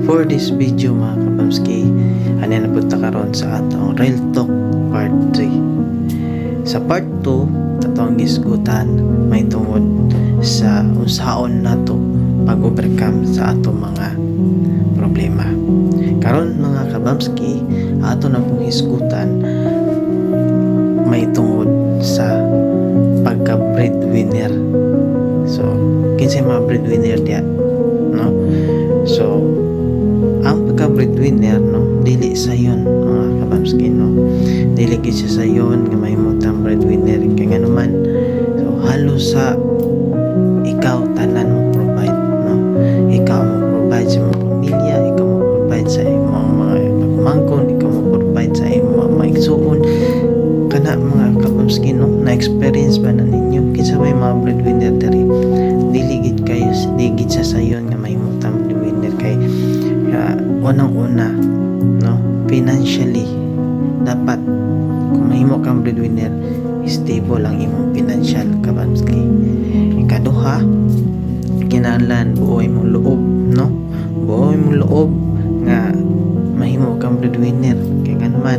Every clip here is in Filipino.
for this video mga kabamski, ano na punta karon sa atong Real Talk Part 3. Sa Part 2, atong gisgutan may tungod sa unsaon nato pag-overcome sa atong mga problema. Karon mga kabamski, ato na pong hisgutan may tungod sa pagka-breadwinner. So, kinsay mga breadwinner diya, no? So, ang pagka-breadwinner, no, dili sayon mga kabamski, no? Dili gid siya sayon nga mahimutang breadwinner kay nga naman. So, halos sa ikaw tanan mo provide, no? Ikaw mo provide sa imong pamilya, ikaw mo provide sa imong mga pagmangkon, ikaw mo provide sa imong mga igsuon. Kana mga kabamski, no, na-experience ba na ninyo kinsa may mga breadwinner diri? Dili gid kayo, dili gid sa sayon nga mahimutang breadwinner kay unang-una, no, financially dapat kung mahimo kang breadwinner, stable ang imong financial kabamski. Ikaduha, kinahanglan buoy mong loob, no, buoy mong loob nga mahimo kang breadwinner kay naman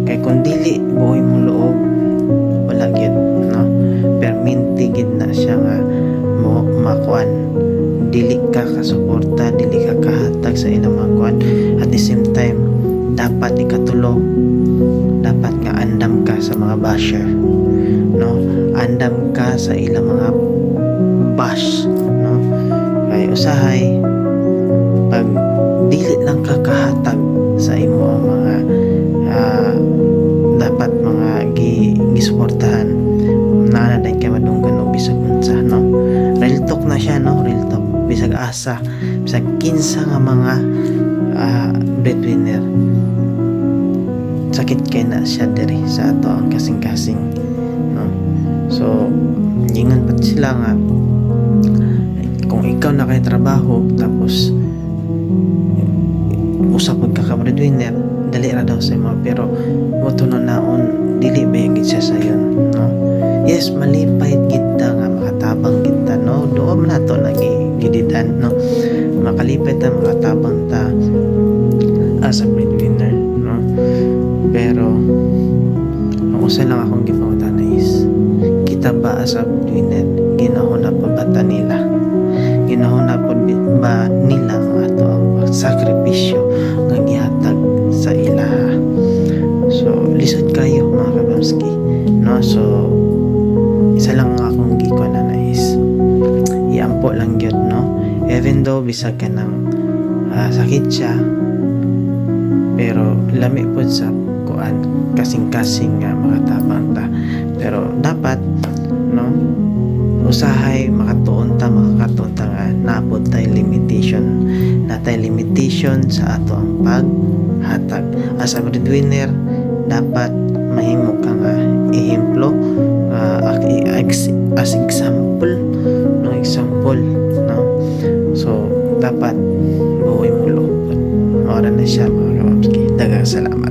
kay kung dili buoy mong loob wala gyud, no, perminti gid na siya nga mo makuan, dili ka kasuporta, dili ka kahatag sa ilang mga kuan. At the same time, dapat ikatulo, dapat nga andam ka sa mga basher, no, andam ka sa ilang mga bash, no, kay usahay pag dili lang ka kahatag sa imo mga dapat mga gisuportahan na din kay madunggan og bisag unsa, no. Real talk na siya, no, real talk. Bisag asa, bisag kinsa nga mga breadwinner, sakit kay na siya diri sa ato ang kasing-kasing, no. So gingan pat sila nga kung ikaw na kay trabaho tapos usap pud ka breadwinner, dali ra daw sa imo, pero moto na naon dili ba gid siya sayon, no. Yes, malipay gid ta nga makatabang gid ta, no, duwa man nato nagigiditan, no, makalipay ta, makatabang ta as a breadwinner, no. Pero ang usa lang akong gipangutan is kita ba as a breadwinner ginahon na pa bata nila, ginahon na po ba nila ang ato ang sakripisyo nga gihatag sa ilaha. So lisod kayo mga kabamski, no. So isa lang akong gikuan na is iampo lang gyud, no, even though bisag ka ng sakit siya, pero lami po sa kuan kasing-kasing nga makatabang ta. Pero dapat, no, usahay makatuon ta nga naabot tay limitation, na tay limitation sa ato ang paghatag. As a breadwinner, dapat mahimo ka nga ehemplo, as example, no, example, no. So dapat buhay mo loob. Ora na siya mga kabamski. Daghang salamat.